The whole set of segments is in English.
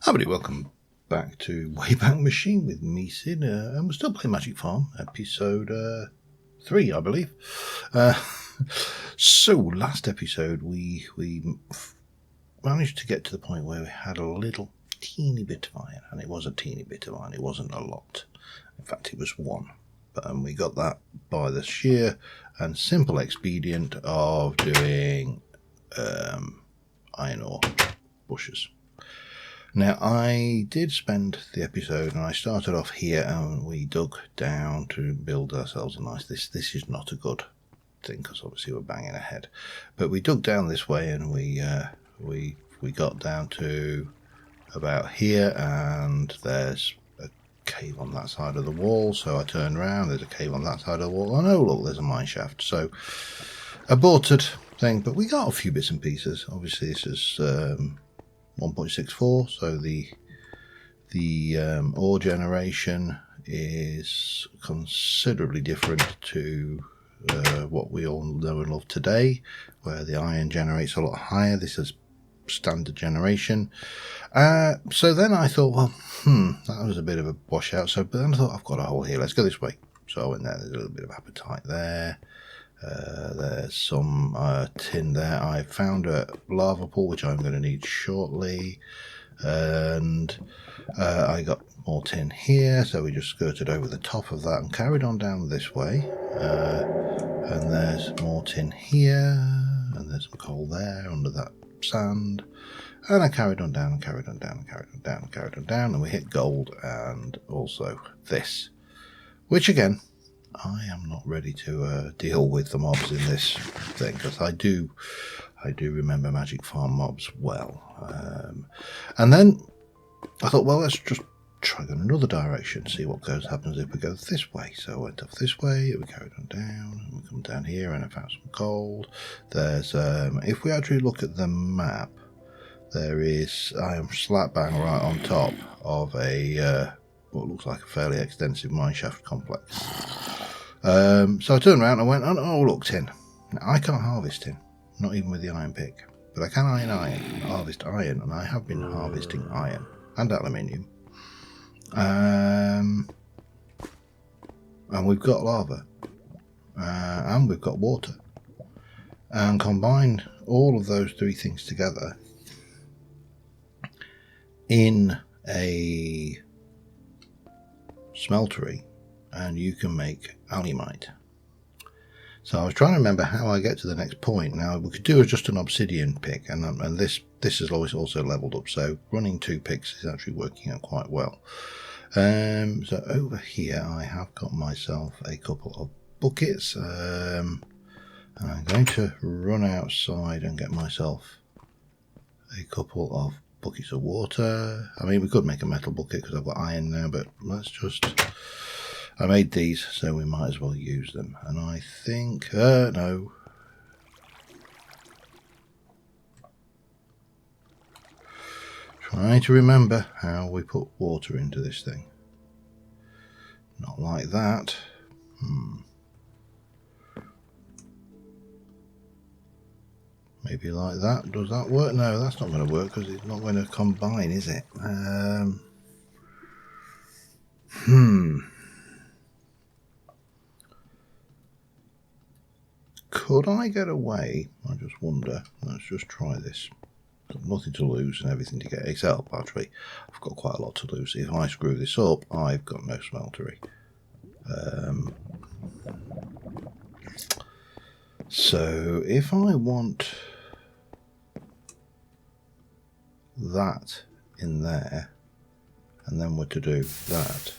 Hi everybody, welcome back to Wayback Machine with me, Sid, and we're still playing Magic Farm, episode 3, I believe. So, last episode we managed to get to the point where we had a little teeny bit of iron, and it was a teeny bit of iron, it wasn't a lot. In fact, it was one. But we got that by the sheer and simple expedient of doing iron ore bushes. Now, I did spend the episode, and I started off here, and we dug down to build ourselves a nice... This is not a good thing, because obviously we're banging ahead. But we dug down this way, and we got down to about here, and there's a cave on that side of the wall. So I turned around, there's a cave on that side of the wall, and oh, look, there's a mine shaft. So, aborted thing, but we got a few bits and pieces. Obviously, this is... 1.64, so the ore generation is considerably different to what we all know and love today, where the iron generates a lot higher. This is standard generation. So then I thought, well, that was a bit of a washout. But then I thought, I've got a hole here, let's go this way. So I went there, there's a little bit of apatite there. There's some tin there. I found a lava pool, which I'm going to need shortly, and I got more tin here, so we just skirted over the top of that and carried on down this way, and there's more tin here, and there's some coal there under that sand, and I carried on down and carried on down and carried on down and carried on down, and we hit gold and also this, which again, I am not ready to deal with the mobs in this thing, because I do remember Magic Farm mobs well. And then I thought, well, let's just try going another direction, see what happens if we go this way. So I went off this way, we carried on down, and we come down here, and I found some gold. There's, if we actually look at the map, there is, I am slap bang right on top of a what looks like a fairly extensive mineshaft complex. So I turned around and went, oh look, tin. Now, I can't harvest tin, not even with the iron pick, but I can harvest iron, and I have been harvesting iron and aluminium. And we've got lava, and we've got water, and combine all of those three things together in a smeltery, and you can make alumite. So I was trying to remember how I get to the next point. Now, we could do just an obsidian pick, and this is always also leveled up, so running 2 picks is actually working out quite well. So over here I have got myself a couple of buckets, and I'm going to run outside and get myself a couple of buckets of water. I mean, we could make a metal bucket because I've got iron now, but let's just... I made these, so we might as well use them. And I think... no. Trying to remember how we put water into this thing. Not like that. Maybe like that. Does that work? No, that's not going to work because it's not going to combine, is it? Could I get away? I just wonder. Let's just try this. Got nothing to lose and everything to get. Except, actually, I've got quite a lot to lose. If I screw this up, I've got no smeltery. So, if I want that in there, and then we're to do that...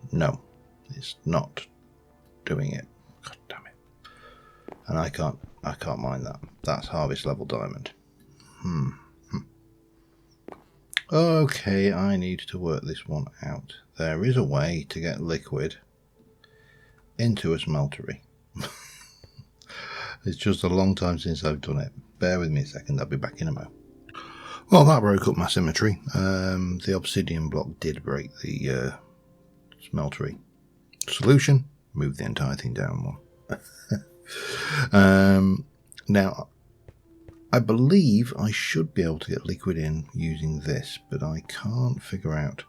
No, it's not doing it. God damn it. And I can't mine that. That's harvest level diamond. Okay, I need to work this one out. There is a way to get liquid into a smeltery. It's just a long time since I've done it. Bear with me a second, I'll be back in a moment. Well, that broke up my symmetry. The obsidian block did break the smeltery. Solution, move the entire thing down one. Now, I believe I should be able to get liquid in using this, but I can't figure out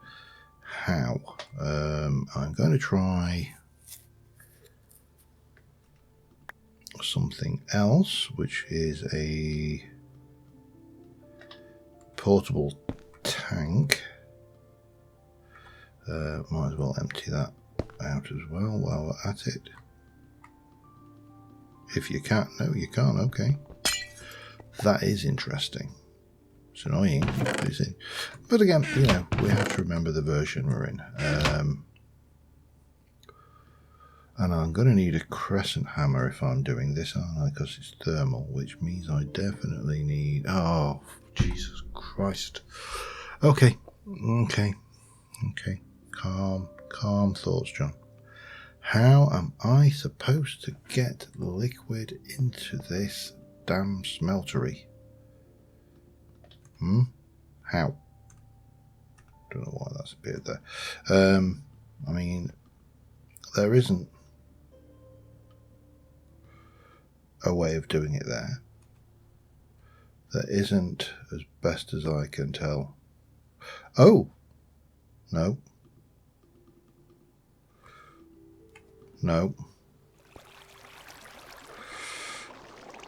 how. I'm going to try something else, which is a portable tank. Might as well empty that out as well while we're at it. If you can't, no, you can't. Okay, that is interesting. It's annoying, but again, you know, we have to remember the version we're in. And I'm going to need a crescent hammer if I'm doing this, aren't I? Because it's thermal, which means I definitely need... Oh, Jesus Christ. Okay. Calm thoughts, John. How am I supposed to get liquid into this damn smeltery? How? Don't know why that's appeared there. I mean, there isn't a way of doing it there. There isn't, as best as I can tell. Oh! No.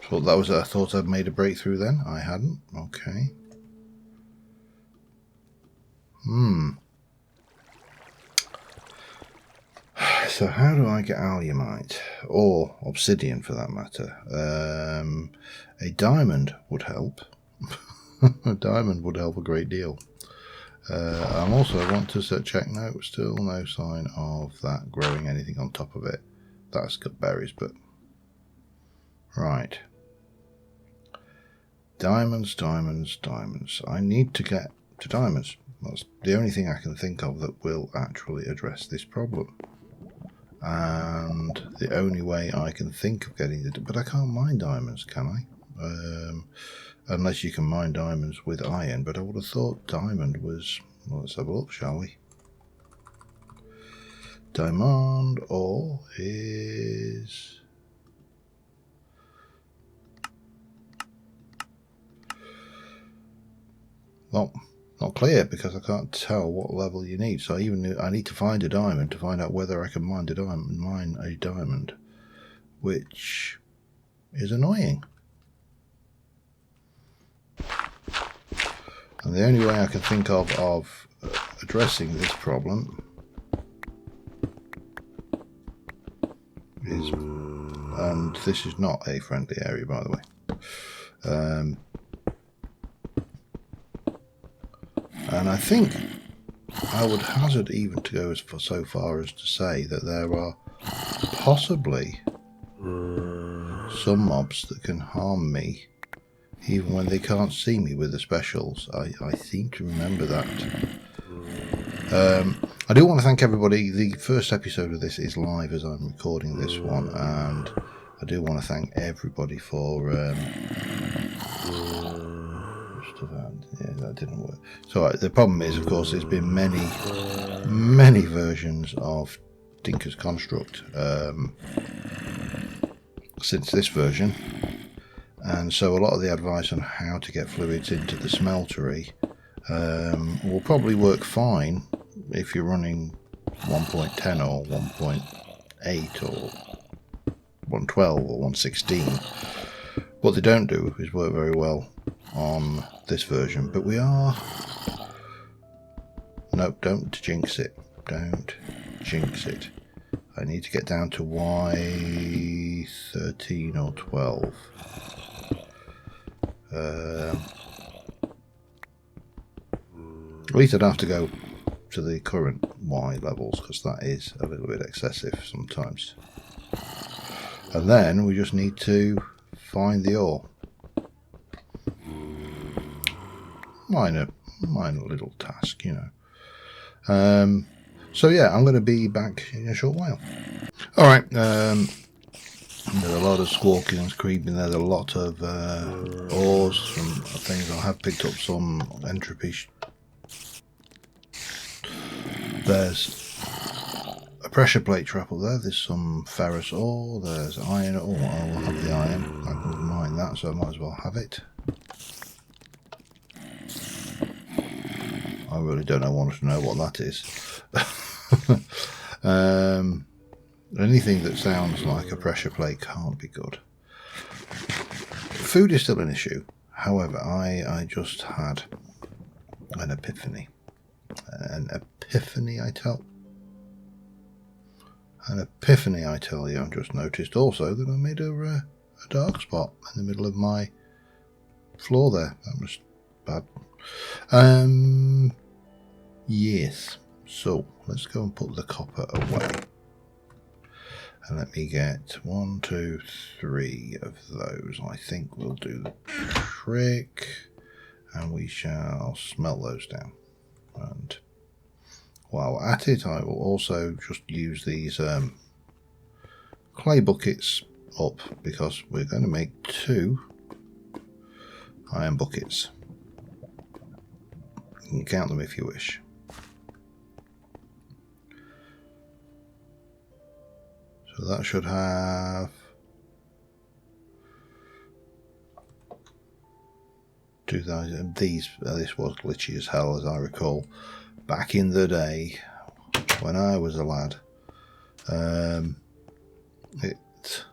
Thought that was. I thought I'd made a breakthrough then. I hadn't. Okay. So how do I get alumite, or obsidian for that matter? A diamond would help. A diamond would help a great deal. I want to check. No, still no sign of that growing anything on top of it. That's got berries, but right. Diamonds. I need to get to diamonds. That's the only thing I can think of that will actually address this problem. And the only way I can think of getting it, but I can't mine diamonds, can I? Unless you can mine diamonds with iron, but I would have thought diamond was... Well, let's have a look, shall we? Diamond ore is... Well, not clear, because I can't tell what level you need. So I need to find a diamond to find out whether I can mine a diamond, which is annoying. And the only way I can think of addressing this problem is, and this is not a friendly area, by the way. And I think I would hazard even to go so far as to say that there are possibly some mobs that can harm me even when they can't see me with the specials. I seem to remember that. I do want to thank everybody. The first episode of this is live as I'm recording this one, and I do want to thank everybody for... yeah, that didn't work. So the problem is, of course, there's been many versions of Tinker's Construct since this version, and so a lot of the advice on how to get fluids into the smeltery will probably work fine if you're running 1.10 or 1.8 or 112 or 116. What they don't do is work very well on this version, but we are... Nope, don't jinx it. Don't jinx it. I need to get down to Y13 or 12. At least I don't have to go to the current Y levels, because that is a little bit excessive sometimes. And then we just need to find the ore. Minor little task, you know. So yeah, I'm going to be back in a short while. Alright, there's a lot of squawking and screaming. There's a lot of ores from things. I have picked up some entropy. There's a pressure plate trap up there. There's some ferrous ore. There's iron ore. I will have the iron. I can mine that, so I might as well have it. I really don't want to know what that is. Anything that sounds like a pressure plate can't be good. Food is still an issue. However, I just had an epiphany. An epiphany, I tell you. I've just noticed also that I made a dark spot in the middle of my floor there. That was bad. Yes. So let's go and put the copper away. And let me get 1, 2, 3 of those. I think we'll do the trick. And we shall smelt those down. And while at it, I will also just use these clay buckets up, because we're going to make 2 iron buckets. You can count them if you wish. So that should have 2,000. This was glitchy as hell, as I recall, back in the day when I was a lad. It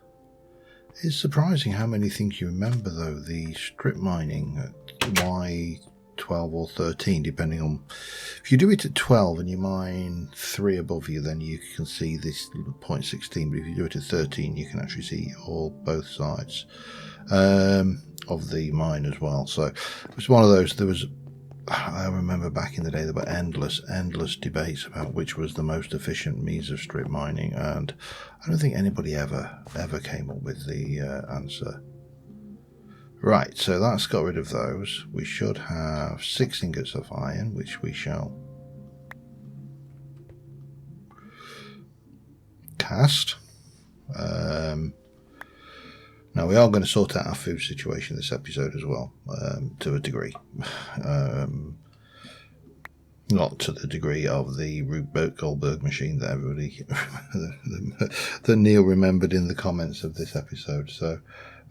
is surprising how many things you remember, though. The strip mining at Y12 or 13, depending on. If you do it at 12 and you mine 3 above you, then you can see this 0.16. But if you do it at 13, you can actually see both sides of the mine as well. So it was one of those. I remember back in the day there were endless debates about which was the most efficient means of strip mining, and I don't think anybody ever came up with the answer. Right, so that's got rid of those. We should have 6 ingots of iron, which we shall cast. Now we are going to sort out our food situation this episode as well, to a degree. Not to the degree of the Rube Goldberg machine that everybody, that Neil remembered in the comments of this episode. So,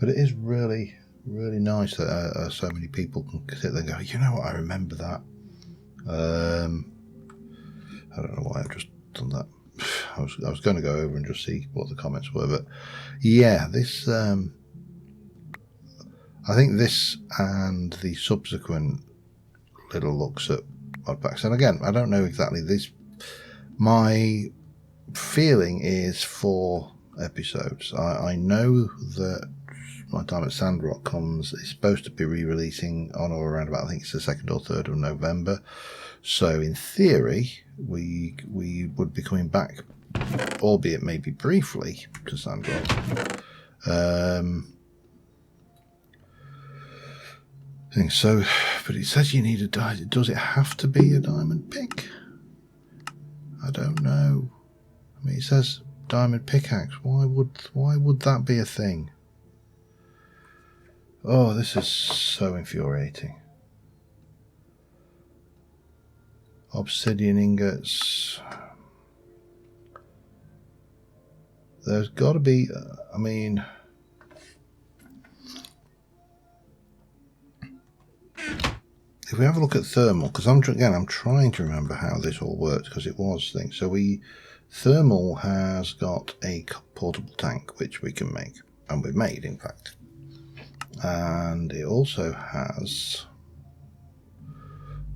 but it is really, really nice that so many people can sit there and go, you know what, I remember that. I don't know why I've just done that. I was going to go over and just see what the comments were, but yeah, this I think this and the subsequent little looks at modpacks, and again, I don't know exactly this. My feeling is 4 episodes. I know that My Time at Sandrock is supposed to be re-releasing on or around about, I think it's the 2nd or 3rd of November. So in theory, we would be coming back, albeit maybe briefly, to Sandrock. So, but it says you need a diamond. Does it have to be a diamond pick? I don't know. I mean, it says diamond pickaxe. Why would that be a thing? Oh, this is so infuriating. Obsidian ingots. There's got to be. I mean. If we have a look at thermal, because I'm trying to remember how this all works, because it was things. So thermal has got a portable tank which we can make, and we've made, in fact, and it also has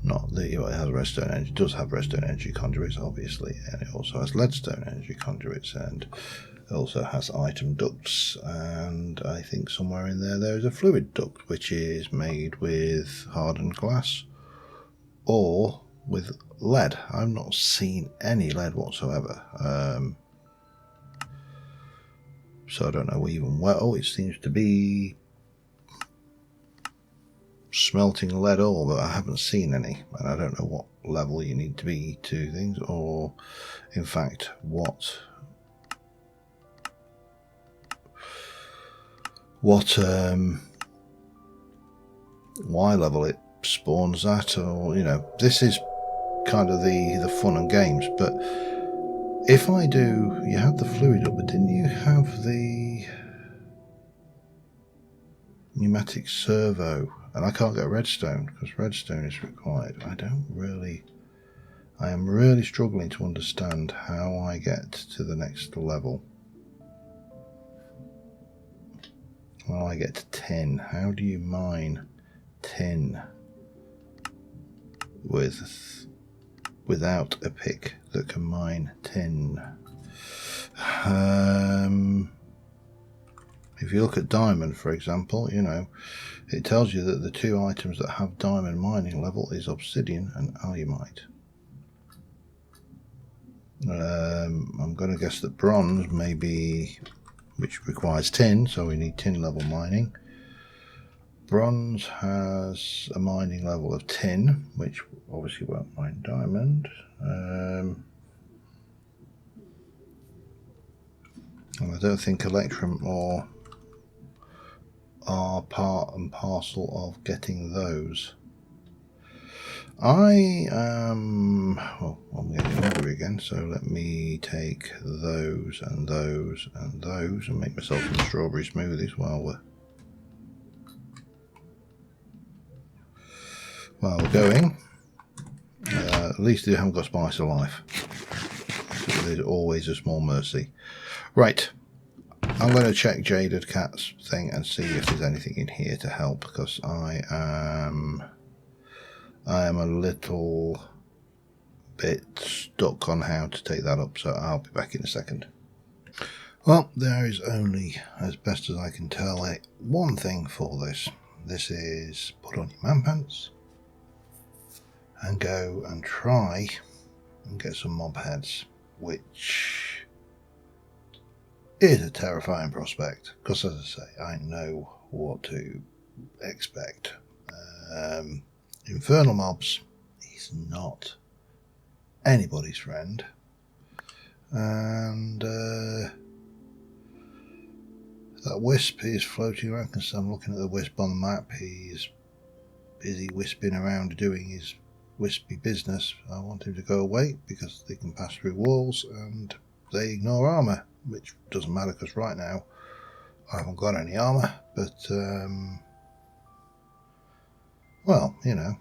it has redstone energy. It does have redstone energy conduits, obviously, and it also has leadstone energy conduits, and it also has item ducts, and I think somewhere in there is a fluid duct which is made with hardened glass or with lead. I've not seen any lead whatsoever, so I don't know even where. Oh, it seems to be smelting lead ore, but I haven't seen any, and I don't know what level you need to be to things, or in fact what Y level it spawns at, or this is kind of the fun and games. But if I do, you had the fluid up, but didn't you have the pneumatic servo? And I can't get redstone because redstone is required. I am really struggling to understand how I get to the next level. Well, I get to tin. How do you mine tin without a pick that can mine tin? If you look at diamond, for example, you know, it tells you that the two items that have diamond mining level is obsidian and alumite. I'm going to guess that bronze maybe, which requires tin, so we need tin level mining. Bronze has a mining level of tin, which obviously won't mine diamond. And I don't think electrum or are part and parcel of getting those. I'm getting hungry again, so let me take those and those and those and make myself some strawberry smoothies while we're going. At least they haven't got spice of life. So there's always a small mercy. Right, I'm going to check Jaded Cat's thing and see if there's anything in here to help, because I am a little bit stuck on how to take that up, so I'll be back in a second. Well, there is only, as best as I can tell, one thing for this. This is put on your man pants and go and try and get some mob heads, which is a terrifying prospect, because as I say, I know what to expect. Infernal mobs is not anybody's friend, and that wisp is floating around, because I'm looking at the wisp on the map. He's busy wisping around doing his wispy business. I want him to go away because they can pass through walls and they ignore armor, which doesn't matter because right now I haven't got any armor, but well, you know,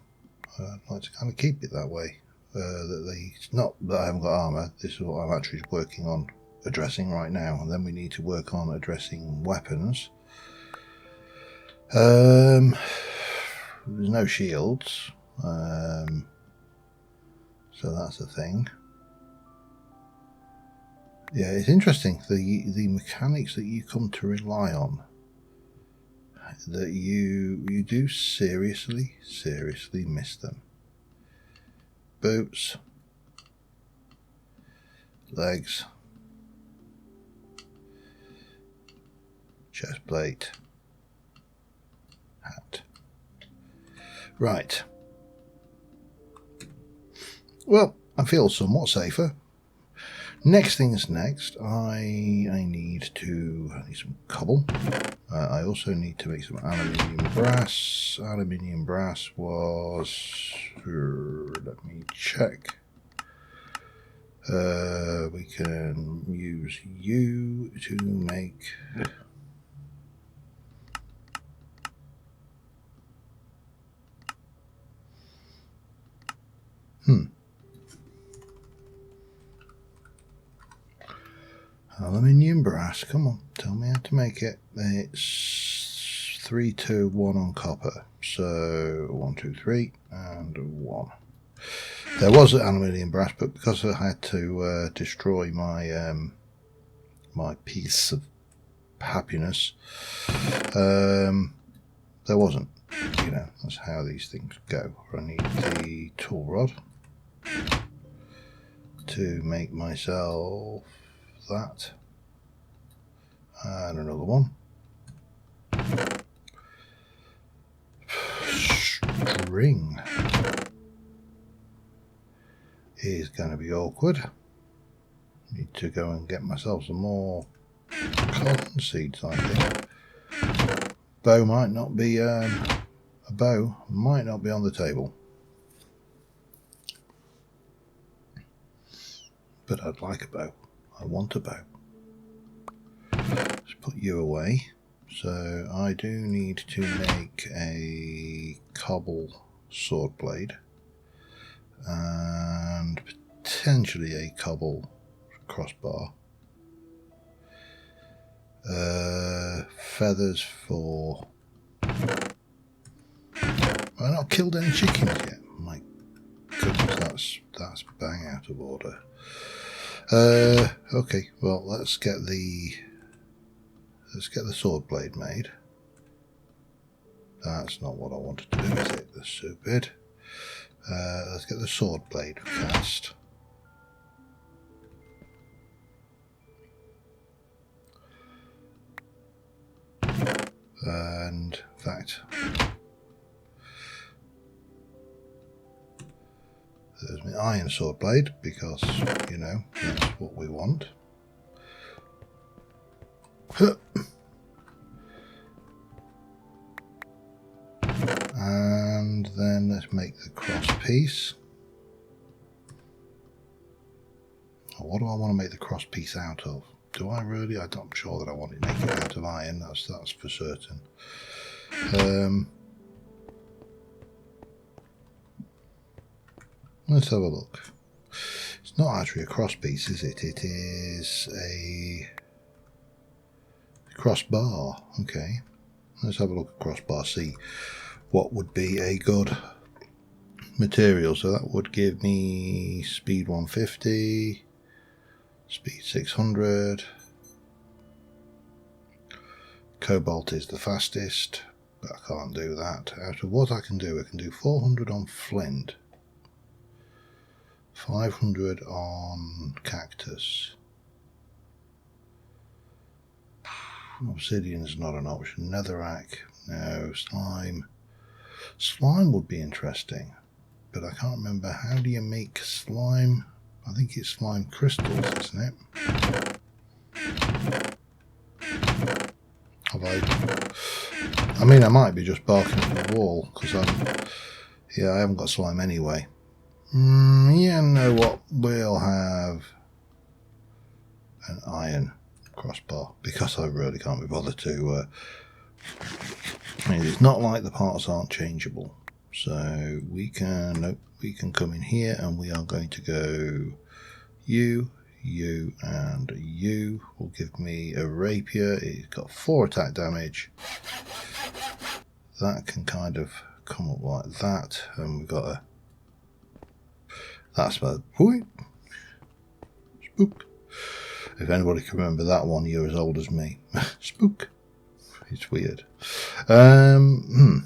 I'd like to kind of keep it that way. It's not that I haven't got armor. This is what I'm actually working on addressing right now, and then we need to work on addressing weapons. There's no shields, so that's the thing. Yeah, it's interesting, the mechanics that you come to rely on, that you do seriously miss them. Boots, legs, chest plate, hat. Right. Well, I feel somewhat safer. Next thing's next. I need some cobble. I also need to make some aluminium brass. Aluminium brass was, let me check. We can use you to make aluminium brass. Come on, tell me how to make it. It's 3, 2, 1 on copper. So 1, 2, 3, and 1. There was aluminium brass, but because I had to destroy my my piece of happiness, there wasn't. You know, that's how these things go. I need the tool rod to make myself that, and another one. String is going to be awkward. Need to go and get myself some more cotton seeds, I think. Bow might not be a bow might not be on the table, but I'd like a bow. I want a bow. Let's put you away. So I do need to make a cobble sword blade and potentially a cobble crossbar. Feathers for... I've not killed any chickens yet. My goodness, that's bang out of order. Okay, well let's get the sword blade made. That's not what I wanted to do, is it? That's stupid. Let's get the sword blade cast. And in fact, there's my iron sword blade, because, you know, that's what we want. And then let's make the cross piece. What do I want to make the cross piece out of? Do I really? I'm sure that I want it naked out of iron, that's for certain. Let's have a look. It's not actually a cross piece, is it? It is a crossbar. Okay. Let's have a look at crossbar, see what would be a good material. So that would give me speed 150, speed 600. Cobalt is the fastest, but I can't do that. Out of what I can do 400 on flint, 500 on cactus. Obsidian is not an option. Netherrack, no. Slime. Slime would be interesting, but I can't remember. How do you make slime? I think it's slime crystals, isn't it? I mean, I might be just barking at the wall, because I haven't got slime anyway. Yeah, you know what? We'll have an iron crossbar, because I really can't be bothered to... I mean, it's not like the parts aren't changeable. So we can come in here, and we are going to go you, and you will give me a rapier. It's got 4 attack damage. That can kind of come up like that, and we've got a... That's about point. Spook. If anybody can remember that one, you're as old as me. Spook. It's weird. Bows,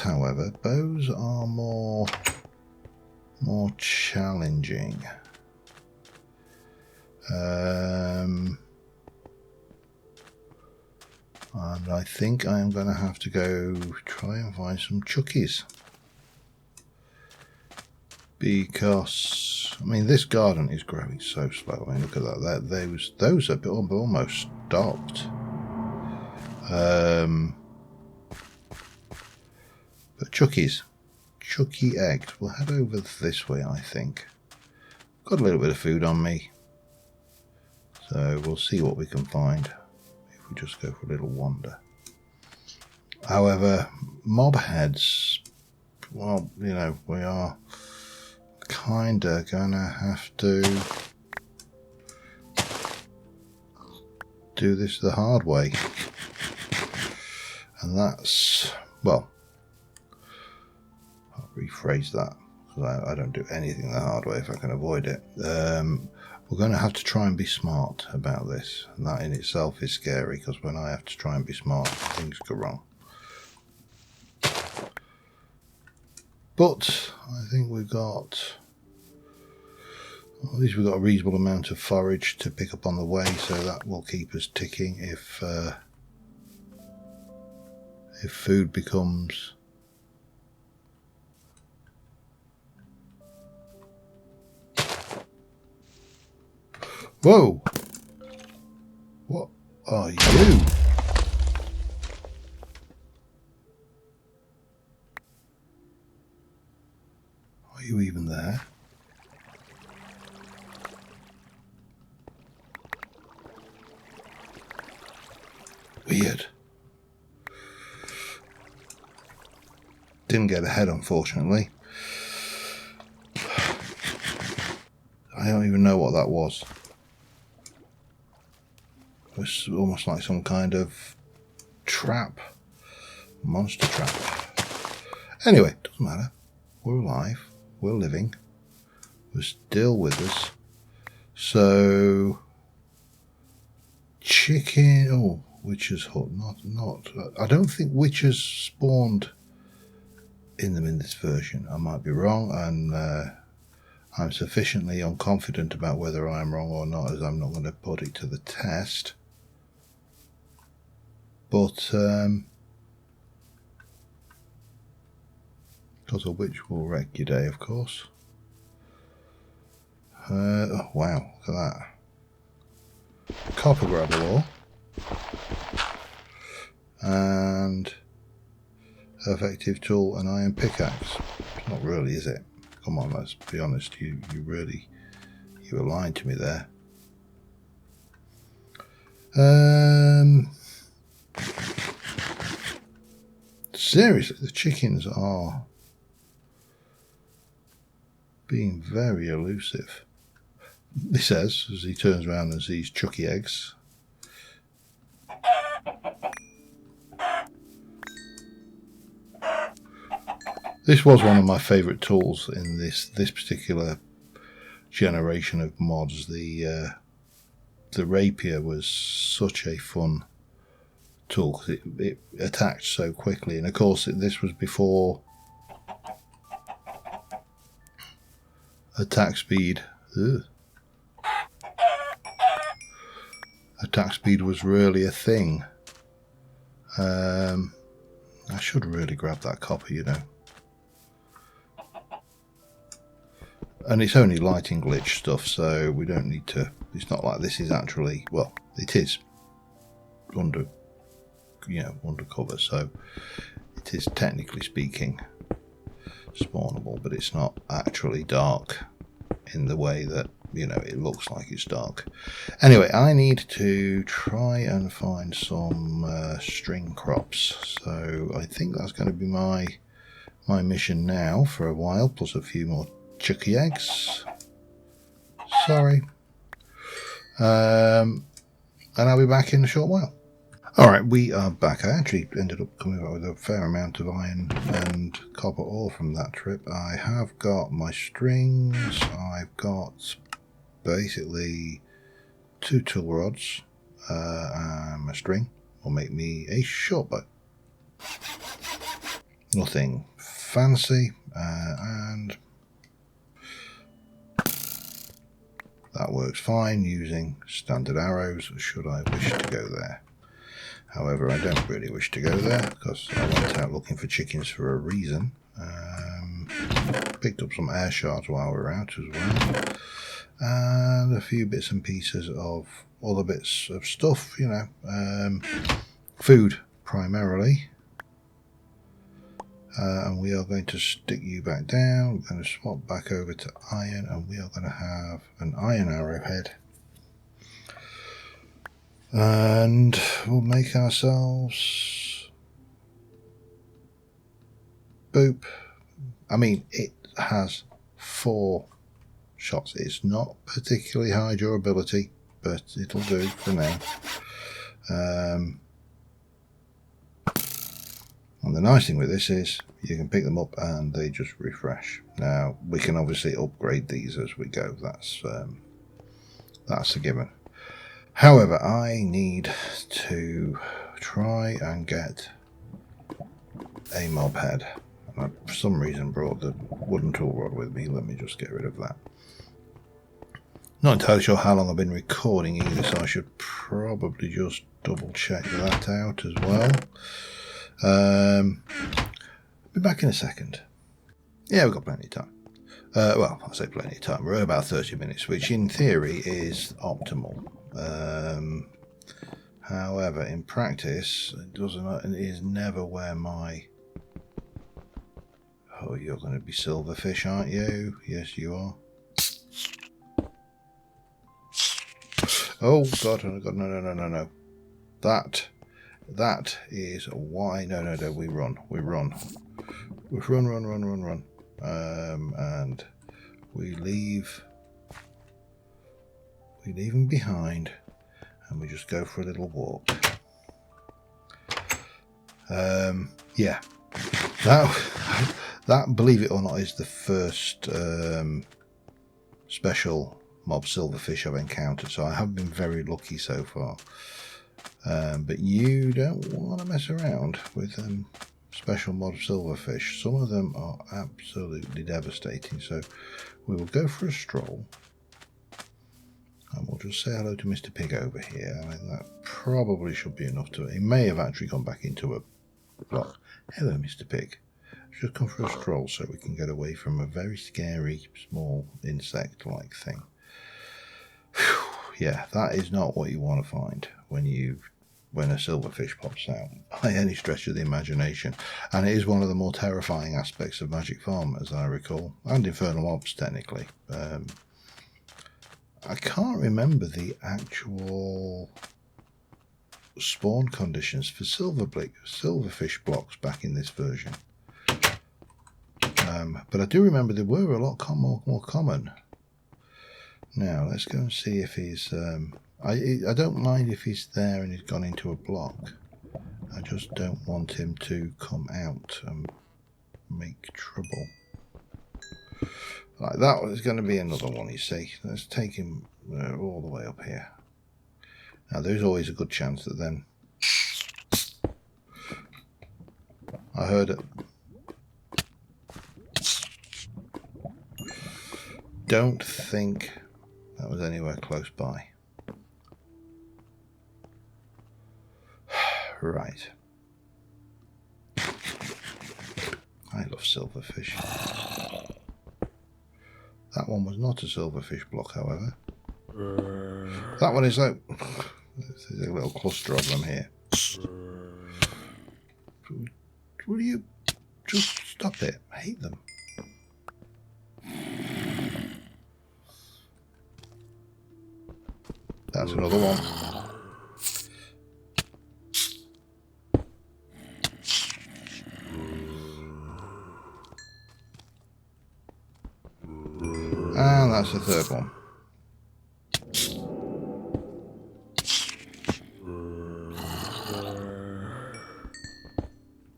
however, are more challenging. And I think I am going to have to go try and find some chuckies. Because, I mean, this garden is growing so slow. I mean, look at that. Those are almost stopped. But chuckie eggs. We'll head over this way, I think. Got a little bit of food on me, so we'll see what we can find if we just go for a little wander. However, mob heads, well, you know, we are kinda gonna have to do this the hard way, and that's, well, I'll rephrase that, because I don't do anything the hard way if I can avoid it. We're going to have to try and be smart about this, and that in itself is scary, because when I have to try and be smart, things go wrong. But I think we've got, at least we've got a reasonable amount of forage to pick up on the way, so that will keep us ticking if food becomes... Whoa! What are you? Are you even there? Weird. Didn't get ahead, unfortunately. I don't even know what that was. It was almost like some kind of trap. Monster trap. Anyway, doesn't matter. We're alive. We're living. We're still with us. So, chicken. Oh, witch's hut. Not. I don't think witches spawned in them in this version. I might be wrong, and I'm sufficiently unconfident about whether I'm wrong or not, as I'm not going to put it to the test. But because a witch will wreck your day, of course. Oh, wow, look at that. Copper gravel ore. And effective tool and iron pickaxe. Not really, is it? Come on, let's be honest. You were lying to me there. Seriously, the chickens are being very elusive. He says, as he turns around and sees Chucky eggs. This was one of my favourite tools in this particular generation of mods. The rapier was such a fun tool because it attacked so quickly, and of course this was before attack speed. Attack speed was really a thing. I should really grab that copper, you know. And it's only lighting glitch stuff, so we don't need to. It's not like this is actually, well, it is undercover, so it is technically speaking spawnable, but it's not actually dark in the way that, it looks like it's dark. Anyway, I need to try and find some string crops, so I think that's going to be my mission now for a while, plus a few more Chucky eggs. Sorry. And I'll be back in a short while. Alright, we are back. I actually ended up coming up with a fair amount of iron and copper ore from that trip. I have got my strings. I've got basically 2 tool rods and my string will make me a short bow. Nothing fancy, and that works fine using standard arrows should I wish to go there. However, I don't really wish to go there because I went out looking for chickens for a reason. Picked up some air shards while we were out as well. And a few bits and pieces of other bits of stuff, food primarily. And we are going to stick you back down. We're going to swap back over to iron, and we are going to have an iron arrowhead. And we'll make ourselves... boop. I mean, it has 4 shots. It's not particularly high durability, but it'll do for now. And the nice thing with this is you can pick them up and they just refresh. Now, we can obviously upgrade these as we go. That's a given. However, I need to try and get a mob head. And I, for some reason, brought the wooden tool rod with me. Let me just get rid of that. Not entirely sure how long I've been recording either, so I should probably just double check that out as well. I'll be back in a second. Yeah, we've got plenty of time. Well, I say plenty of time. We're at about 30 minutes, which in theory is optimal. However, in practice, it is never where my... Oh, you're going to be silverfish, aren't you? Yes, you are. Oh, God, no. That that is why. No, we run. Run. And we leave them behind, and we just go for a little walk. Yeah, that, believe it or not, is the first special mob silverfish I've encountered, so I have been very lucky so far. But you don't want to mess around with special mob silverfish. Some of them are absolutely devastating, so we will go for a stroll, and we'll just say hello to Mr. Pig over here. I mean, that probably should be enough to... He may have actually gone back into a block. Hello, Mr. Pig. Just come for a stroll so we can get away from a very scary, small, insect-like thing. Whew. Yeah, that is not what you want to find when a silverfish pops out, by any stretch of the imagination. And it is one of the more terrifying aspects of Magic Farm, as I recall, and Infernal Mobs, technically. I can't remember the actual spawn conditions for silverfish blocks back in this version. But I do remember they were a lot more common. Now, let's go and see if he's... I don't mind if he's there and he's gone into a block. I just don't want him to come out and make trouble. Like, that was going to be another one, you see. Let's take him all the way up here. Now, there's always a good chance that then... I heard it. Don't think that was anywhere close by. Right. I love silverfish. That one was not a silverfish block, however. That one is like... There's a little cluster of them here. Will you just stop it? I hate them. That's another one. And that's the third one.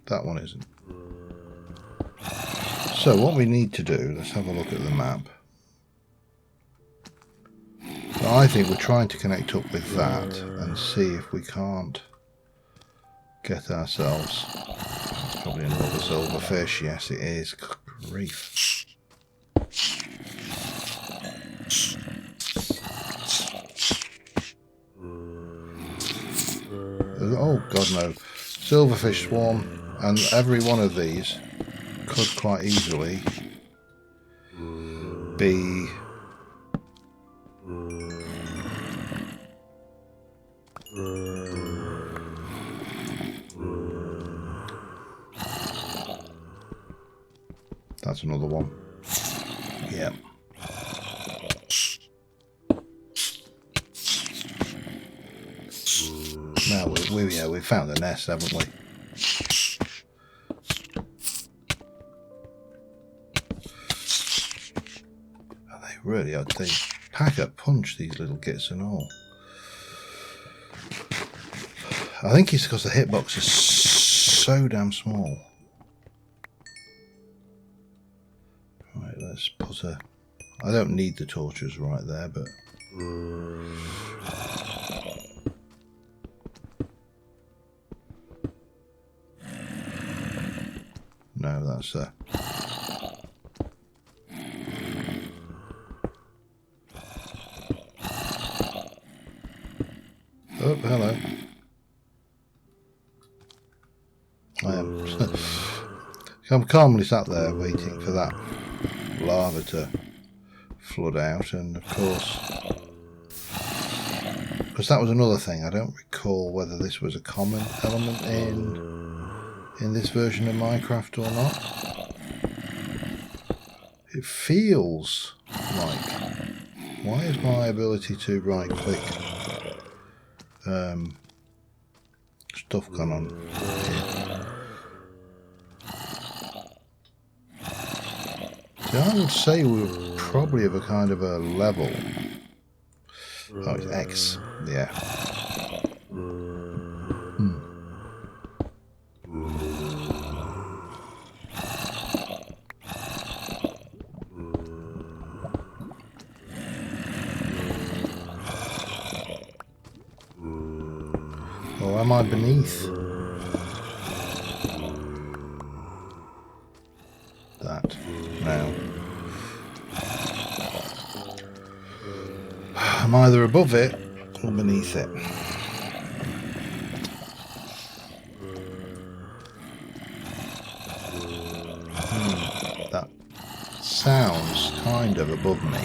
That one isn't. So what we need to do, let's have a look at the map. So I think we're trying to connect up with that and see if we can't get ourselves... That's probably another silverfish. Yes, it is. Grief. Oh, God, no. Silverfish swarm, and every one of these could quite easily be... That's another one. Yeah. Now we found the nest, haven't we? And they really are. They pack a punch, these little gits and all. I think it's because the hitbox is so damn small. Right, let's put a... I don't need the torches right there, but... No, that's a... Oh, hello. I'm calmly sat there waiting for that lava to flood out, and of course, because that was another thing, I don't recall whether this was a common element in this version of Minecraft or not. It feels like, why is my ability to right click stuff gone on here. So I would say we were probably of a kind of a level. Oh, it's X. Yeah. Or am I beneath that now? I'm either above it or beneath it. That sounds kind of above me.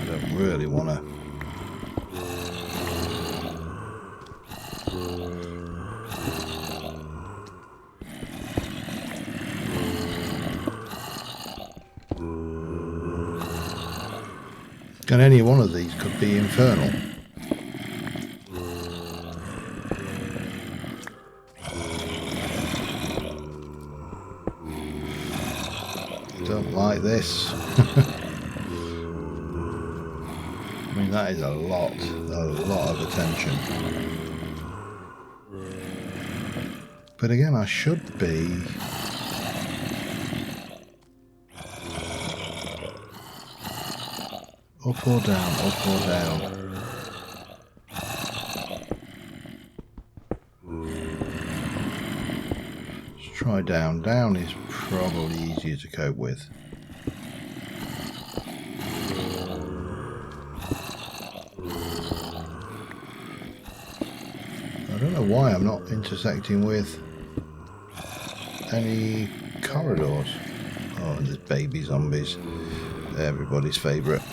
I don't really want to. And any one of these could be infernal. Don't like this. I mean, that is a lot of attention. But again, I should be up or down, up or down. Let's try down. Down is probably easier to cope with. I don't know why I'm not intersecting with any corridors. Oh, and there's baby zombies. Everybody's favourite.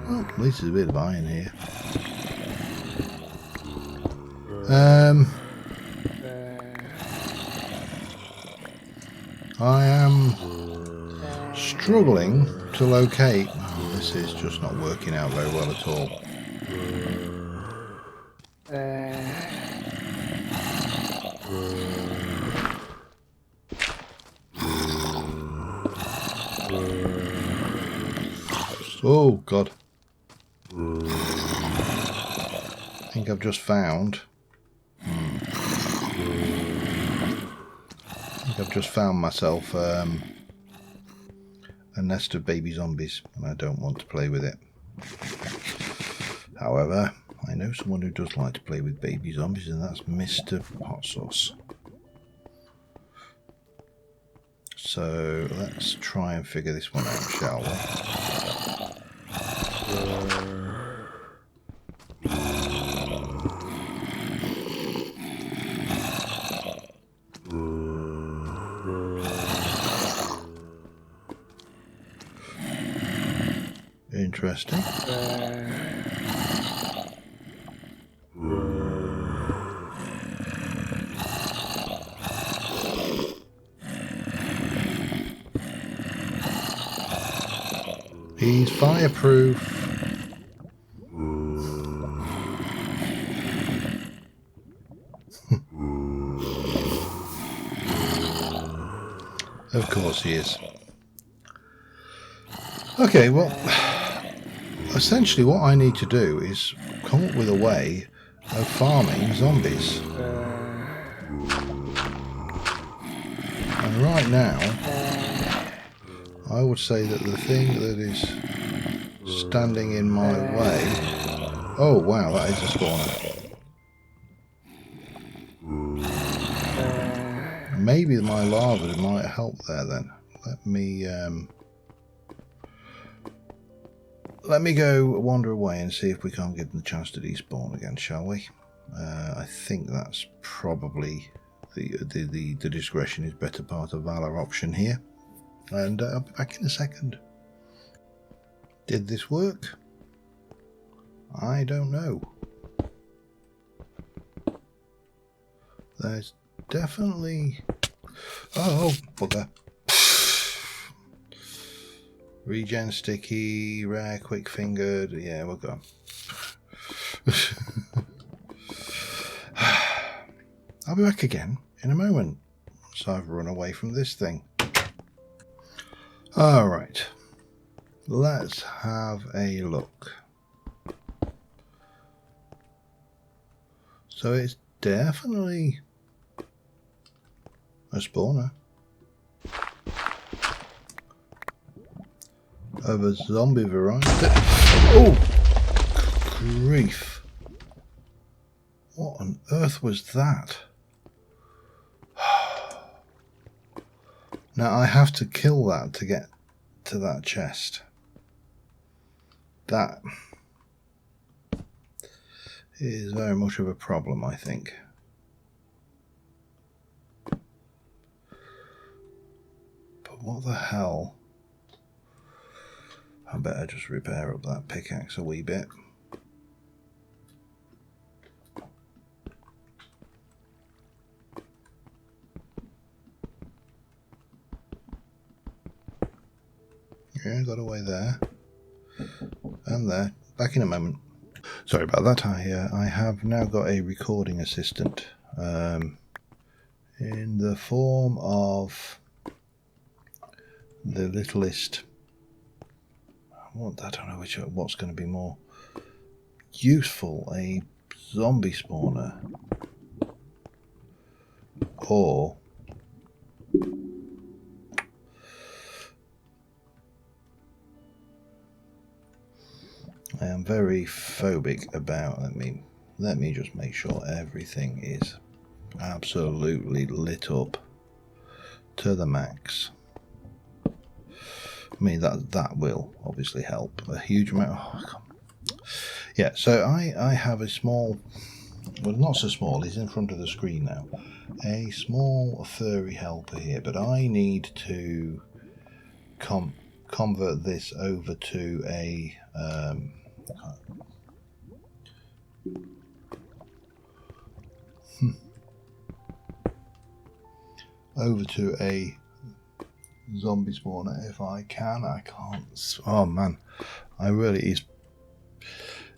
Well, at least there's a bit of iron here. I am struggling to locate. Oh, this is just not working out very well at all. Oh God. I think I've just found. I've just found myself a nest of baby zombies, and I don't want to play with it. However, I know someone who does like to play with baby zombies, and that's Mr. Hot Sauce. So let's try and figure this one out, shall we? Interesting. He's fireproof. Of course he is. Okay, well, essentially what I need to do is come up with a way of farming zombies. And right now, I would say that the thing that is standing in my way... Oh wow, that is a spawner. Maybe my lava might help there then. Let me go wander away and see if we can't get the chance to despawn again, shall we? I think that's probably the discretion is better part of valor option here. And I'll be back in a second. Did this work? I don't know. There's definitely... Oh, bugger. Regen sticky, rare, quick fingered. Yeah, we'll go. I'll be back again in a moment. So I've run away from this thing. Alright. Let's have a look. So it's definitely a spawner of a zombie variety. Oh! Grief. What on earth was that? Now I have to kill that to get to that chest. That is very much of a problem, I think. But what the hell? I better just repair up that pickaxe a wee bit. Yeah, got away there and there. Back in a moment. Sorry about that. I have now got a recording assistant in the form of the littlest. I don't know what's going to be more useful, a zombie spawner or I am very phobic about, let me just make sure everything is absolutely lit up to the max. I mean, that will obviously help a huge amount. Yeah, so I have a small, well, not so small, he's in front of the screen now, a small furry helper here, but I need to convert this over to a zombie spawner if I can. I can't. Oh man, I really is.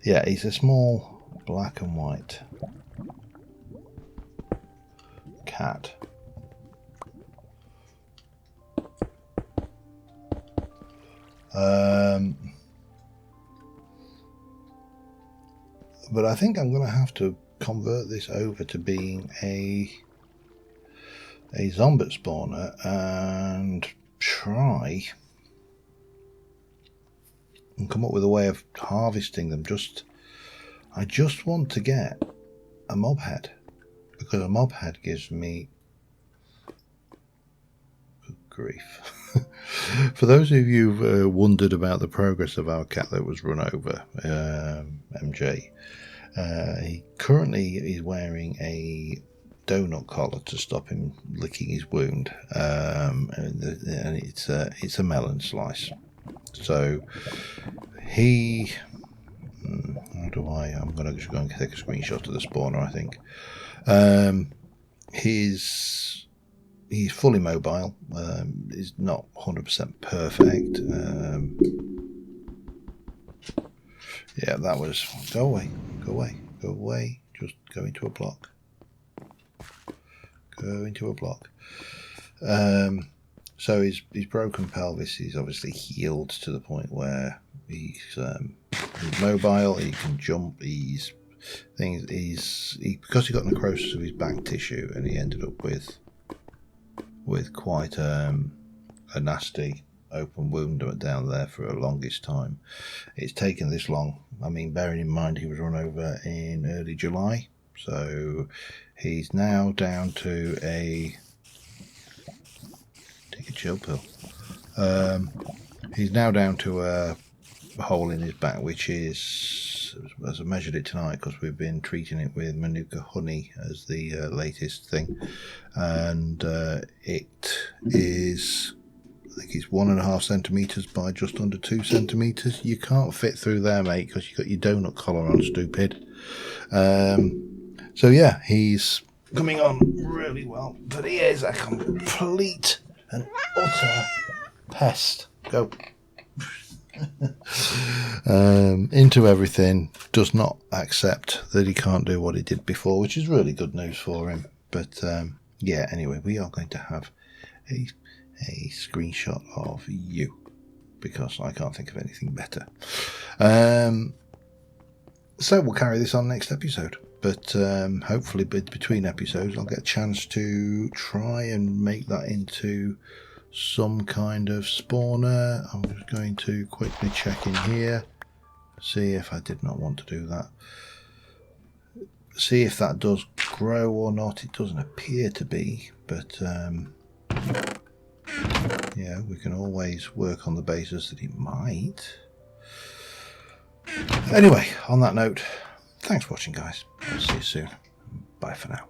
Yeah, he's a small black and white cat. But I think I'm going to have to convert this over to being a zombie spawner and try and come up with a way of harvesting them. I just want to get a mob head, because a mob head gives me good grief. For those of you who've wondered about the progress of our cat that was run over, MJ, he currently is wearing a donut collar to stop him licking his wound, and it's a melon slice. So he, how do I'm going to just go and take a screenshot of the spawner. I think he's fully mobile. He's not 100% perfect. Yeah, that was go away. Just go into a block. Go into a block. So his broken pelvis is obviously healed to the point where he's mobile. He can jump. Because he got necrosis of his back tissue, and he ended up with quite a nasty open wound down there for a longest time. It's taken this long. I mean, bearing in mind he was run over in early July, so he's now down to take a chill pill. He's now down to a hole in his back, which is, as I measured it tonight, because we've been treating it with Manuka honey as the latest thing, and it is, I think it's 1.5 centimetres by just under 2 centimetres. You can't fit through there, mate, because you've got your donut collar on, stupid. So yeah, he's coming on really well, but he is a complete and utter pest. Go. Into everything, does not accept that he can't do what he did before, which is really good news for him. But yeah, anyway, we are going to have a screenshot of you, because I can't think of anything better. So we'll carry this on next episode. But hopefully between episodes I'll get a chance to try and make that into some kind of spawner. I'm just going to quickly check in here, see if I did not want to do that. See if that does grow or not. It doesn't appear to be, but yeah, we can always work on the basis that it might. Anyway, on that note, thanks for watching, guys. I'll see you soon. Bye for now.